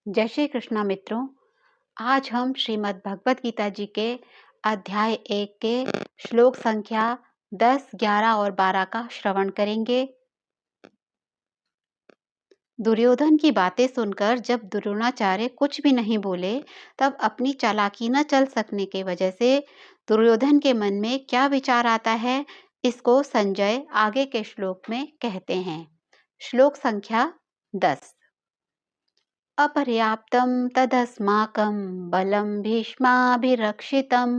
जय श्री कृष्णा मित्रों। आज हम श्रीमद् भगवत गीता जी के अध्याय 1 के श्लोक संख्या 10, 11 और 12 का श्रवण करेंगे। दुर्योधन की बातें सुनकर जब द्रोणाचार्य कुछ भी नहीं बोले, तब अपनी चालाकी न चल सकने की वजह से दुर्योधन के मन में क्या विचार आता है, इसको संजय आगे के श्लोक में कहते हैं। श्लोक संख्या 10। अपर्याप्तं तदस्माकं बलं भीष्माभिरक्षितं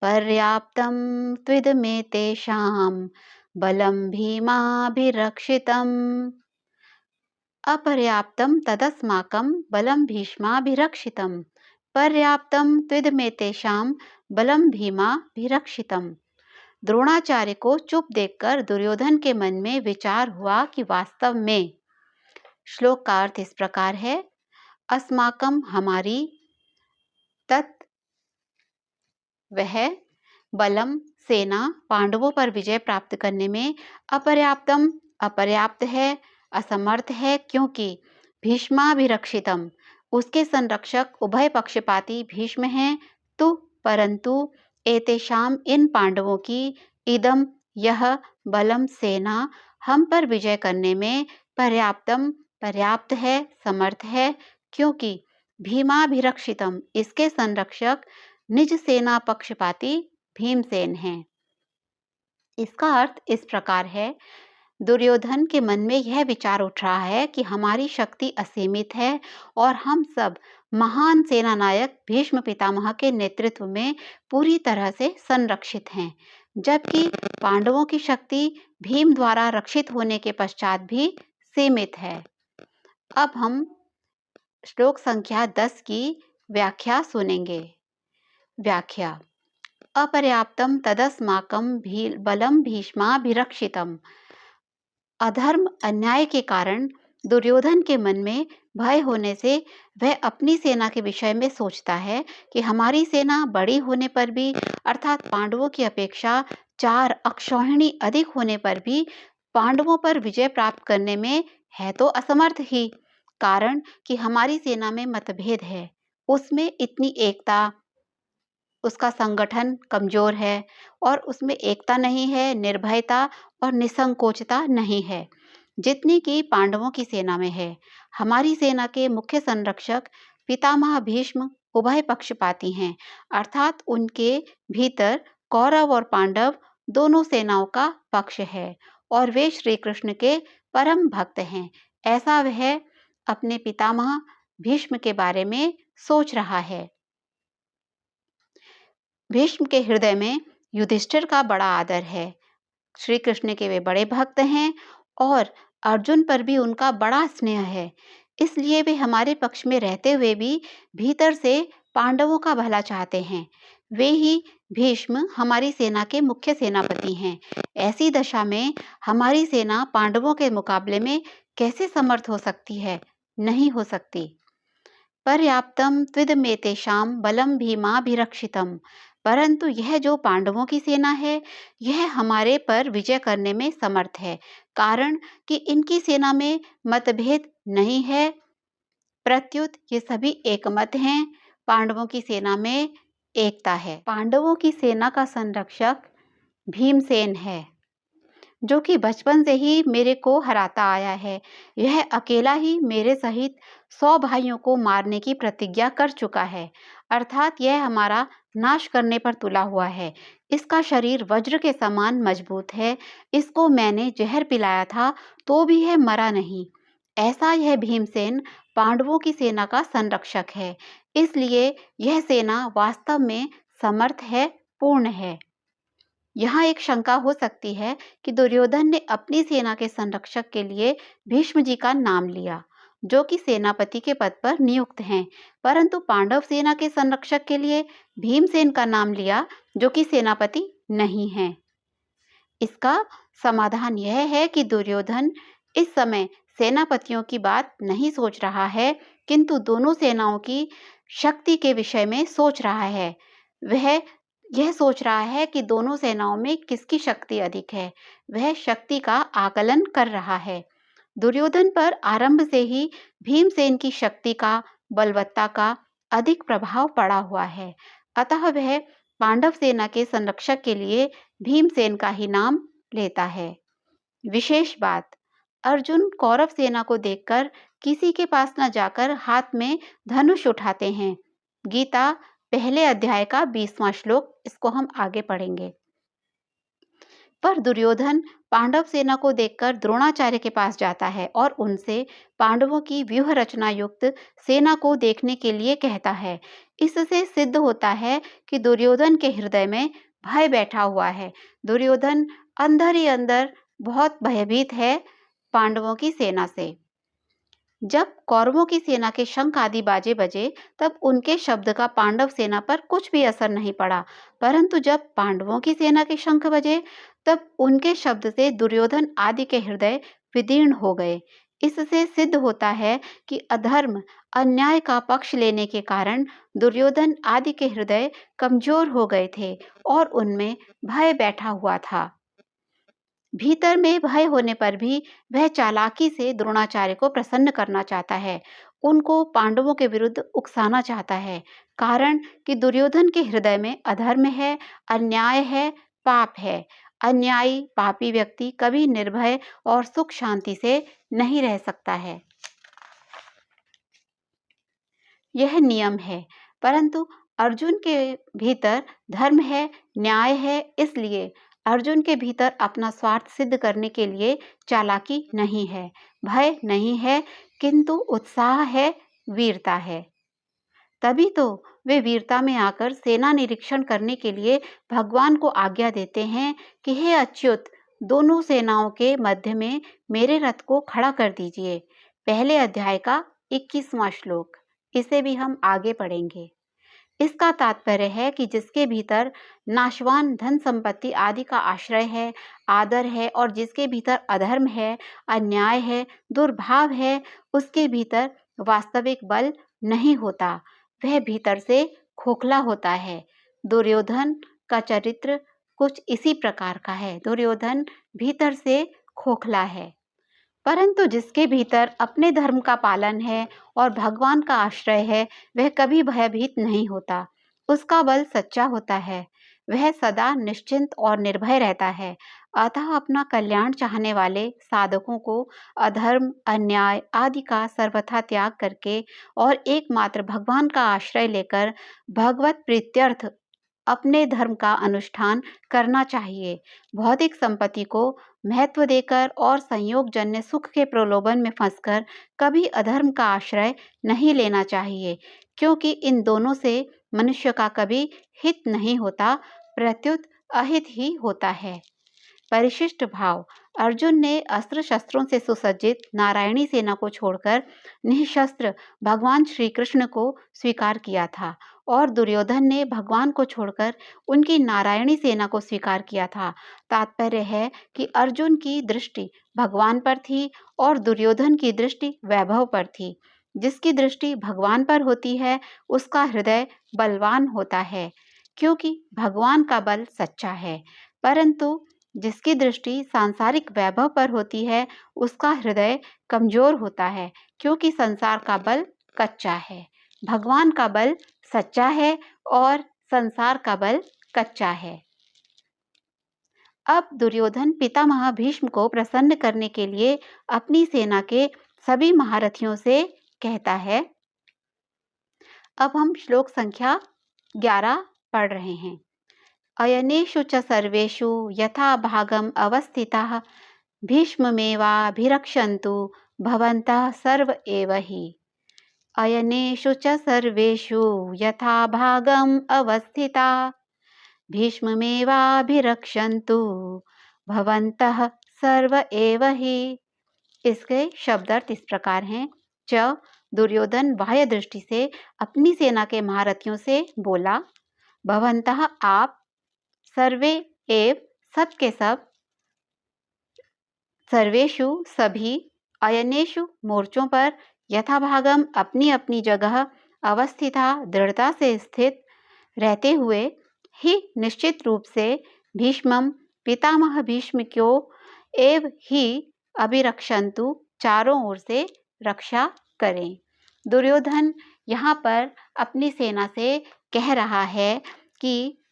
पर्याप्तं त्विदमेतेषां बलं भीमाभिरक्षितम्। अपर्याप्तं तदस्माकं बलं भीष्माभिरक्षितं पर्याप्तं त्विदमेतेषां बलं भीमाभिरक्षितम्। द्रोणाचार्य को चुप देखकर दुर्योधन के मन में विचार हुआ कि वास्तव में, श्लोक का अर्थ इस प्रकार है, अस्माकम हमारी, तत् वह, बलम सेना पांडवों पर विजय प्राप्त करने में, अपर्याप्तम अपर्याप्त है, असमर्थ है, क्योंकि भीष्माभिरक्षितम उसके संरक्षक उभय पक्षपाती भीष्म हैं। तो परंतु एतेषाम इन पांडवों की, इदम यह, बलम सेना हम पर विजय करने में, पर्याप्तम पर्याप्त है, समर्थ है, क्योंकि भीमाभिरक्षितम इसके संरक्षक निज सेना पक्षपाती भीमसेन हैं। इसका अर्थ इस प्रकार है, दुर्योधन के मन में यह विचार उठ रहा है कि हमारी शक्ति असीमित है और हम सब महान सेनानायक भीष्म पितामह के नेतृत्व में पूरी तरह से संरक्षित हैं, जबकि पांडवों की शक्ति भीम द्वारा रक्षित होने के पश्चात भी सीमित है। अब हम श्लोक संख्या 10 की व्याख्या सुनेंगे। व्याख्या। अपर्याप्तम तदस्माकं बलम भीष्माभिरक्षितम्। अधर्म अन्याय के कारण दुर्योधन के मन में भय होने से वह अपनी सेना के विषय में सोचता है कि हमारी सेना बड़ी होने पर भी, अर्थात पांडवों की अपेक्षा 4 अक्षौहिणी अधिक होने पर भी, पांडवों पर विजय प्राप्त करने में है तो असमर्थ ही। कारण कि हमारी सेना में मतभेद है, उसमें इतनी एकता, उसका संगठन कमजोर है और उसमें एकता नहीं है, निर्भयता और निसंकोचता नहीं है, जितनी कि पांडवों की सेना में है। हमारी सेना के मुख्य संरक्षक पितामह भीष्म उभय पक्षपाती हैं, अर्थात उनके भीतर कौरव और पांडव दोनों सेनाओं का पक्ष है और वे श्री कृष्ण के परम भक्त हैं। ऐसा वह अपने पितामह भीष्म के बारे में सोच रहा है। भीष्म के हृदय में युधिष्ठिर का बड़ा आदर है। श्री कृष्ण के वे बड़े भक्त हैं और अर्जुन पर भी उनका बड़ा स्नेह है। इसलिए वे हमारे पक्ष में रहते हुए भी भीतर से पांडवों का भला चाहते हैं। वे ही भीष्म हमारी सेना के मुख्य सेनापति हैं। ऐसी दशा में हमारी सेना पांडवों के मुकाबले में कैसे समर्थ हो सकती है? नहीं हो सकती। पर्याप्तम त्विदमेतेषां बलम भीमाभिरक्षितम्। परंतु यह जो पांडवों की सेना है, यह हमारे पर विजय करने में समर्थ है, कारण कि इनकी सेना में मतभेद नहीं है, प्रत्युत ये सभी एकमत हैं। पांडवों की सेना में एकता है। पांडवों की सेना का संरक्षक भीमसेन है, जो कि बचपन से ही मेरे को हराता आया है। यह अकेला ही मेरे सहित 100 भाइयों को मारने की प्रतिज्ञा कर चुका है, अर्थात यह हमारा नाश करने पर तुला हुआ है। इसका शरीर वज्र के समान मजबूत है। इसको मैंने जहर पिलाया था तो भी यह मरा नहीं। ऐसा यह भीमसेन पांडवों की सेना का संरक्षक है। इसलिए यह सेना वास्तव में समर्थ है, पूर्ण है। यहाँ एक शंका हो सकती है कि दुर्योधन ने अपनी सेना के संरक्षक के लिए भीष्म जी का नाम लिया, जो कि सेनापति के पद पर नियुक्त हैं, परंतु पांडव सेना के संरक्षक के लिए भीमसेन का नाम लिया, जो कि सेनापति नहीं है। इसका समाधान यह है कि दुर्योधन इस समय सेनापतियों की बात नहीं सोच रहा है, किंतु दोनों सेनाओं की शक्ति के विषय में सोच रहा है। वह यह सोच रहा है कि दोनों सेनाओं में किसकी शक्ति अधिक है। वह शक्ति का आकलन कर रहा है। दुर्योधन पर आरंभ से ही भीमसेन की शक्ति का, बलवत्ता का अधिक प्रभाव पड़ा हुआ है। अतः वह पांडव सेना के संरक्षक के लिए भीमसेन का ही नाम लेता है। विशेष बात, अर्जुन कौरव सेना को देखकर किसी के पास न जाकर हाथ में धनुष उठाते हैं। गीता पहले अध्याय का 20वां श्लोक, इसको हम आगे पढ़ेंगे। पर दुर्योधन पांडव सेना को देखकर द्रोणाचार्य के पास जाता है और उनसे पांडवों की व्यूह रचना युक्त सेना को देखने के लिए कहता है। इससे सिद्ध होता है कि दुर्योधन के हृदय में भय बैठा हुआ है। दुर्योधन अंदर ही अंदर बहुत भयभीत है पांडवों की सेना से। जब कौरवों की सेना के शंख आदि बाजे बजे, तब उनके शब्द का पांडव सेना पर कुछ भी असर नहीं पड़ा। परंतु जब पांडवों की सेना के शंख बजे, तब उनके शब्द से दुर्योधन आदि के हृदय विदीर्ण हो गए। इससे सिद्ध होता है कि अधर्म, अन्याय का पक्ष लेने के कारण दुर्योधन आदि के हृदय कमजोर हो गए थे और उनमें भय बैठा हुआ था। भीतर में भय होने पर भी वह चालाकी से द्रोणाचार्य को प्रसन्न करना चाहता है, उनको पांडवों के विरुद्ध उकसाना चाहता है। कारण कि दुर्योधन के हृदय में अधर्म है, अन्याय है, पाप है। अन्यायी, पापी व्यक्ति कभी निर्भय और सुख शांति से नहीं रह सकता है। यह नियम है। परंतु अर्जुन के भीतर धर्म है, न्याय है, इसलिए अर्जुन के भीतर अपना स्वार्थ सिद्ध करने के लिए चालाकी नहीं है, भय नहीं है, किंतु उत्साह है, वीरता है। तभी तो वे वीरता में आकर सेना निरीक्षण करने के लिए भगवान को आज्ञा देते हैं कि हे अच्युत, दोनों सेनाओं के मध्य में मेरे रथ को खड़ा कर दीजिए। पहले अध्याय का 21वां श्लोक, इसे भी हम आगे पढ़ेंगे। इसका तात्पर्य है कि जिसके भीतर नाशवान धन संपत्ति आदि का आश्रय है, आदर है और जिसके भीतर अधर्म है, अन्याय है, दुर्भाव है, उसके भीतर वास्तविक बल नहीं होता, वह भीतर से खोखला होता है। दुर्योधन का चरित्र कुछ इसी प्रकार का है। दुर्योधन भीतर से खोखला है। परंतु जिसके भीतर अपने धर्म का पालन है और भगवान का आश्रय है, वह कभी भयभीत नहीं होता। उसका बल सच्चा होता है। वह सदा निश्चिंत और निर्भय रहता है। अतः अपना कल्याण चाहने वाले साधकों को अधर्म, अन्याय आदि का सर्वथा त्याग करके और एकमात्र भगवान का आश्रय लेकर भगवत प्रीत्यर्थ अपने धर्म का अनुष्ठान करना चाहिए। भौतिक संपत्ति को महत्व देकर और संयोगजन्य सुख के प्रलोभन में फंसकर कभी अधर्म का आश्रय नहीं लेना चाहिए, क्योंकि इन दोनों से मनुष्य का कभी हित नहीं होता, प्रत्युत अहित ही होता है। परिशिष्ट भाव, अर्जुन ने अस्त्र शस्त्रों से सुसज्जित नारायणी सेना को छोड़कर निःशस्त्र भगवान श्री कृष्ण को स्वीकार किया था और दुर्योधन ने भगवान को छोड़कर उनकी नारायणी सेना को स्वीकार किया था। तात्पर्य है कि अर्जुन की दृष्टि भगवान पर थी और दुर्योधन की दृष्टि वैभव पर थी। जिसकी दृष्टि भगवान पर होती है, उसका हृदय बलवान होता है, क्योंकि भगवान का बल सच्चा है। परंतु जिसकी दृष्टि सांसारिक वैभव पर होती है, उसका हृदय कमजोर होता है, क्योंकि संसार का बल कच्चा है। भगवान का बल सच्चा है और संसार का बल कच्चा है। अब दुर्योधन पितामह भीष्म को प्रसन्न करने के लिए अपनी सेना के सभी महारथियों से कहता है। अब हम श्लोक संख्या 11 पढ़ रहे हैं। अयनेषु च सर्वेषु यथा भागम अवस्थिताः भीष्ममेवाभिरक्षन्तु भवन्तः सर्व एव हि। अयनेषु च सर्वेषु यथा भागम अवस्थिताः भीष्ममेवाभिरक्षन्तु भवन्तः सर्व एव हि। इसके शब्दार्थ इस प्रकार हैं। च, दुर्योधन बाह्य दृष्टि से अपनी सेना के महारथियों से बोला। भवन्तः, आप, सर्वे एव, सब के सब, सर्वेषु सभी, अयनेषु मोर्चों पर, यथाभागम अपनी अपनी जगह, अवस्थिता दृढ़ता से स्थित रहते हुए, ही निश्चित रूप से, भीष्मम पितामह भीष्म को, एव ही अभिरक्षन्तु चारों ओर से रक्षा करें। दुर्योधन यहाँ पर अपनी सेना से कह रहा है कि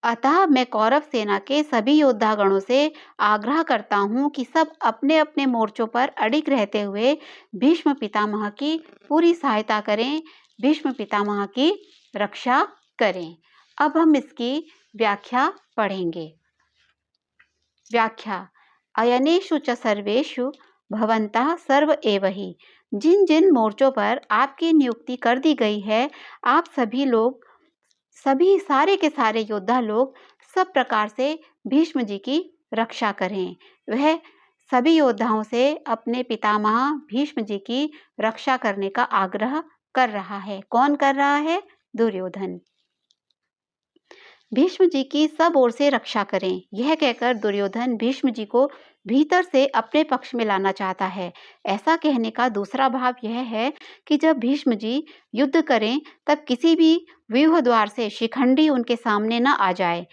अतः मैं कौरव सेना के सभी योद्धागणों से आग्रह करता हूँ कि सब अपने अपने मोर्चों पर अडिग रहते हुए भीष्म पितामह की पूरी सहायता करें, भीष्म पितामह की रक्षा करें। अब हम इसकी व्याख्या पढ़ेंगे। व्याख्या। अयनेषु च सर्वेषु भवन्तः सर्व एव हि। जिन जिन मोर्चों पर आपकी नियुक्ति कर दी गई है, आप सभी लोग, सभी सारे के सारे योद्धा लोग सब प्रकार से भीष्म जी की रक्षा करें। वह सभी योद्धाओं से अपने पितामह भीष्म जी की रक्षा करने का आग्रह कर रहा है। कौन कर रहा है? दुर्योधन। भीष्म जी की सब ओर से रक्षा करें, यह कहकर दुर्योधन भीष्म जी को भीतर से अपने पक्ष में लाना चाहता है। ऐसा कहने का दूसरा भाव यह है कि जब भीष्म जी युद्ध करें तब किसी भी व्यूह द्वार से शिखंडी उनके सामने न आ जाए।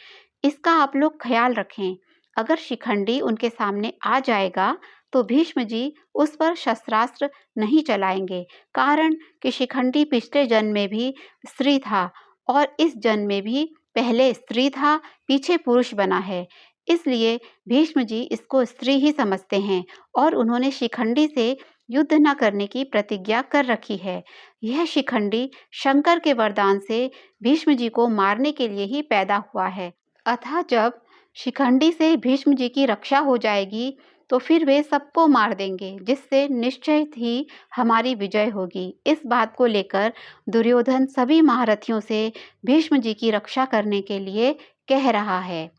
इसका आप लोग ख्याल रखें। अगर शिखंडी उनके सामने आ जाएगा तो भीष्म जी उस पर शस्त्रास्त्र नहीं चलाएंगे, कारण कि शिखंडी पिछले जन्म में भी स्त्री था और इस जन्म में भी पहले स्त्री था, पीछे पुरुष बना है। इसलिए भीष्म जी इसको स्त्री ही समझते हैं और उन्होंने शिखंडी से युद्ध न करने की प्रतिज्ञा कर रखी है। यह शिखंडी शंकर के वरदान से भीष्म जी को मारने के लिए ही पैदा हुआ है। अतः जब शिखंडी से भीष्म जी की रक्षा हो जाएगी तो फिर वे सबको मार देंगे, जिससे निश्चित ही हमारी विजय होगी। इस बात को लेकर दुर्योधन सभी महारथियों से भीष्म जी की रक्षा करने के लिए कह रहा है।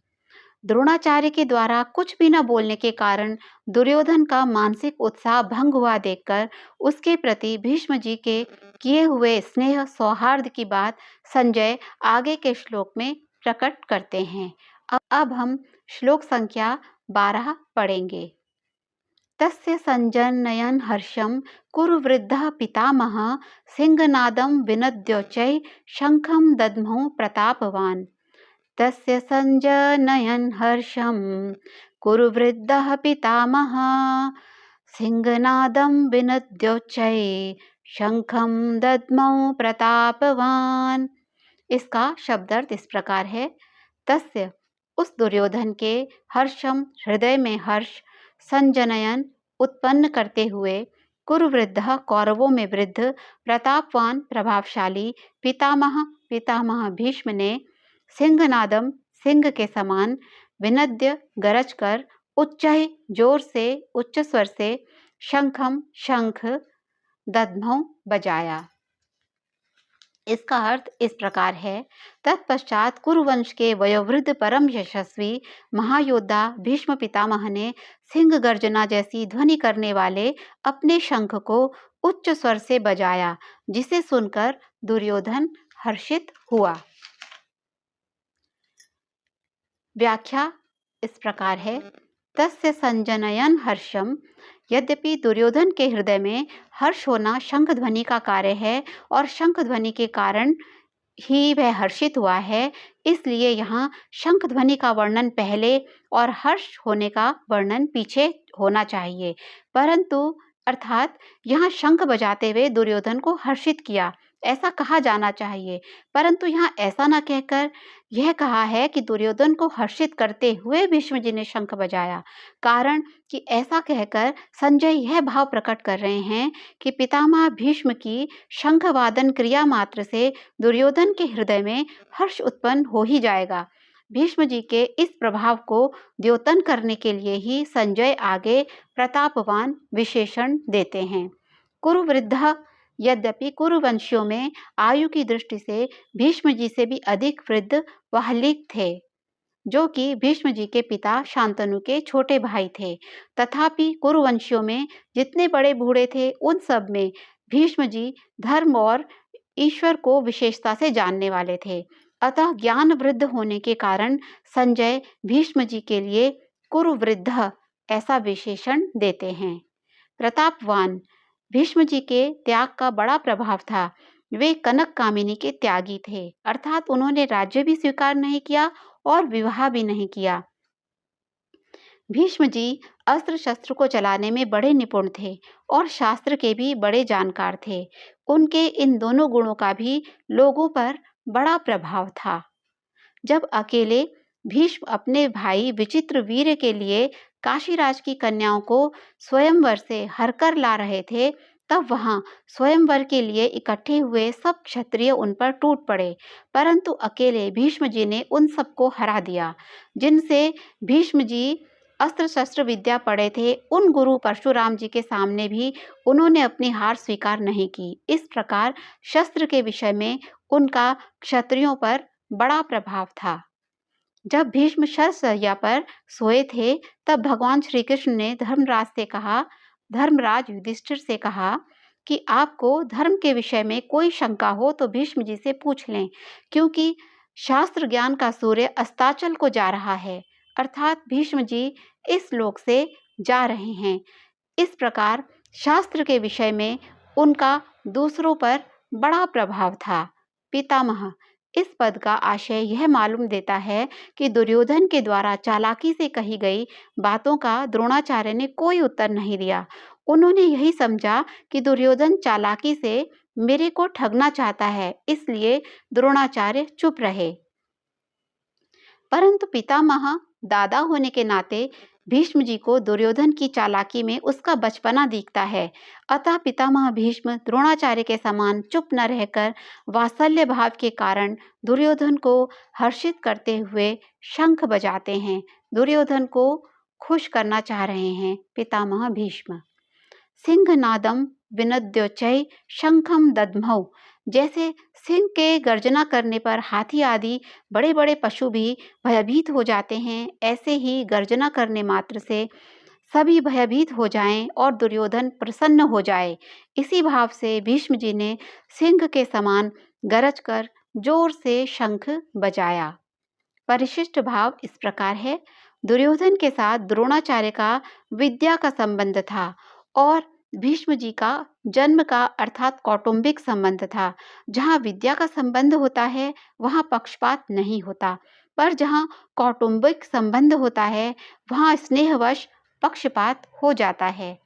द्रोणाचार्य के द्वारा कुछ भी न बोलने के कारण दुर्योधन का मानसिक उत्साह भंग हुआ देखकर उसके प्रति भीष्म जी के किए हुए स्नेह सौहार्द की बात संजय आगे के श्लोक में प्रकट करते हैं। अब हम श्लोक संख्या 12 पढ़ेंगे। तस्य संजनयन हर्षम कुरुवृद्धः पितामहः सिंहनादं विनद्योच्चैः शंखं दद्मौ प्रतापवान्। तस्य संजनयन हर्षं कुरुवृद्धः पितामहः सिंहनादं विनद्योच्चैः शंखं दद्मौ प्रतापवान्। इसका शब्दार्थ इस प्रकार है। तस्य उस दुर्योधन के हर्षम हृदय में हर्ष, संजनयन उत्पन्न करते हुए, कुरुवृद्धः कौरवों में वृद्ध, प्रतापवान प्रभावशाली, पितामह पितामह भीष्म ने सिंहनादम सिंह के समान, विनद्य गरज कर, उच्चैः जोर से उच्च स्वर से, शंखम शंख, दद्मौ बजाया। इसका अर्थ इस प्रकार है। तत्पश्चात कुरुवंश के वयोवृद्ध परम यशस्वी महायोद्धा भीष्म पितामह ने सिंह गर्जना जैसी ध्वनि करने वाले अपने शंख को उच्च स्वर से बजाया, जिसे सुनकर दुर्योधन हर्षित हुआ। व्याख्या इस प्रकार है। तस्य संजनयन हर्षम। यद्यपि दुर्योधन के हृदय में हर्ष होना शंख ध्वनि का कार्य है और शंख ध्वनि के कारण ही वह हर्षित हुआ है, इसलिए यहाँ शंख ध्वनि का वर्णन पहले और हर्ष होने का वर्णन पीछे होना चाहिए। परंतु अर्थात यहाँ शंख बजाते हुए दुर्योधन को हर्षित किया, ऐसा कहा जाना चाहिए। परंतु यहाँ ऐसा न कहकर यह कहा है कि दुर्योधन को हर्षित करते हुए भीष्म जी ने शंख बजाया, कारण कि ऐसा कहकर संजय यह भाव प्रकट कर रहे हैं कि पितामह भीष्म की शंख वादन क्रिया मात्र से दुर्योधन के हृदय में हर्ष उत्पन्न हो ही जाएगा। भीष्म जी के इस प्रभाव को द्योतन करने के लिए ही संजय आगे प्रतापवान विशेषण देते हैं। कुरुवृद्ध। यद्यपि कुरुवंशियों में आयु की दृष्टि से भीष्म जी से भी अधिक वृद्ध वहलिक थे, जो कि भीष्म जी के पिता शांतनु के छोटे भाई थे। तथापि कुरुवंशियों में जितने बड़े बूढ़े थे, उन सब में भीष्म जी धर्म और ईश्वर को विशेषता से जानने वाले थे। अतः ज्ञान वृद्ध होने के कारण संजय भीष्म जी के लिए कुरुवृद्ध ऐसा विशेषण देते हैं। प्रतापवान। भीष्म जी के त्याग का बड़ा प्रभाव था। वे कनक कामिनी के त्यागी थे, अर्थात उन्होंने राज्य भी स्वीकार नहीं किया और विवाह भी नहीं किया। भीष्म जी अस्त्र शस्त्र को चलाने में बड़े निपुण थे और शास्त्र के भी बड़े जानकार थे। उनके इन दोनों गुणों का भी लोगों पर बड़ा प्रभाव था। जब अकेले भीष्म अपने भाई विचित्रवीर्य के लिए काशीराज की कन्याओं को स्वयंवर से हरकर ला रहे थे, तब वहां स्वयंवर के लिए इकट्ठे हुए सब क्षत्रिय उन पर टूट पड़े, परंतु अकेले भीष्म जी ने उन सबको हरा दिया। जिनसे भीष्म जी अस्त्र शस्त्र विद्या पढ़े थे, उन गुरु परशुराम जी के सामने भी उन्होंने अपनी हार स्वीकार नहीं की। इस प्रकार शस्त्र के विषय में उनका क्षत्रियों पर बड़ा प्रभाव था। जब भीष्म शरशय्या पर सोए थे, तब भगवान श्री कृष्ण ने धर्मराज युधिष्ठिर से कहा कि आपको धर्म के विषय में कोई शंका हो तो भीष्म जी से पूछ लें, क्योंकि शास्त्र ज्ञान का सूर्य अस्ताचल को जा रहा है, अर्थात भीष्म जी इस लोक से जा रहे हैं। इस प्रकार शास्त्र के विषय में उनका दूसरों पर बड़ा प्रभाव था। पितामह इस पद का आशय यह मालूम देता है कि दुर्योधन के द्वारा चालाकी से कही गई बातों का द्रोणाचार्य ने कोई उत्तर नहीं दिया। उन्होंने यही समझा कि दुर्योधन चालाकी से मेरे को ठगना चाहता है, इसलिए द्रोणाचार्य चुप रहे। परंतु पितामह दादा होने के नाते भीष्म जी को दुर्योधन की चालाकी में उसका बचपना दिखता है। अतः पितामह भीष्म द्रोणाचार्य के समान चुप न रहकर वात्सल्य भाव के कारण दुर्योधन को हर्षित करते हुए शंख बजाते हैं। दुर्योधन को खुश करना चाह रहे हैं पितामह भीष्म। सिंहनादम विनद्योच्चै शंखम दद्मौ, जैसे सिंह के गर्जना करने पर हाथी आदि बड़े बड़े पशु भी भयभीत हो जाते हैं, ऐसे ही गर्जना करने मात्र से सभी भयभीत हो जाएं और दुर्योधन प्रसन्न हो जाए। इसी भाव से भीष्म जी ने सिंह के समान गरज कर जोर से शंख बजाया। परिशिष्ट भाव इस प्रकार है। दुर्योधन के साथ द्रोणाचार्य का विद्या का संबंध था और भीष्म जी का जन्म का अर्थात कौटुंबिक संबंध था। जहाँ विद्या का संबंध होता है वहाँ पक्षपात नहीं होता, पर जहाँ कौटुंबिक संबंध होता है वहाँ स्नेहवश पक्षपात हो जाता है।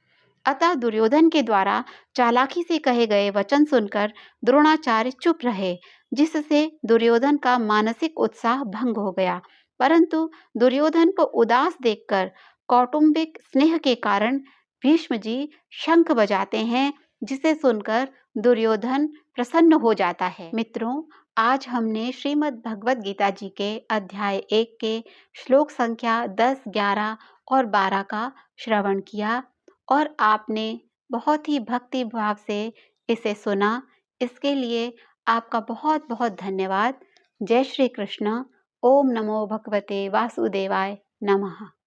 अतः दुर्योधन के द्वारा चालाकी से कहे गए वचन सुनकर द्रोणाचार्य चुप रहे, जिससे दुर्योधन का मानसिक उत्साह भंग हो गया। परंतु दुर्योधन को उदास देखकर कौटुंबिक स्नेह के कारण भीष्म जी शंख बजाते हैं, जिसे सुनकर दुर्योधन प्रसन्न हो जाता है। मित्रों, आज हमने श्रीमद् भगवद गीता जी के अध्याय 1 के श्लोक संख्या 10, 11 और 12 का श्रवण किया और आपने बहुत ही भक्ति भाव से इसे सुना। इसके लिए आपका बहुत बहुत धन्यवाद। जय श्री कृष्ण। ओम नमो भगवते वासुदेवाय नमः।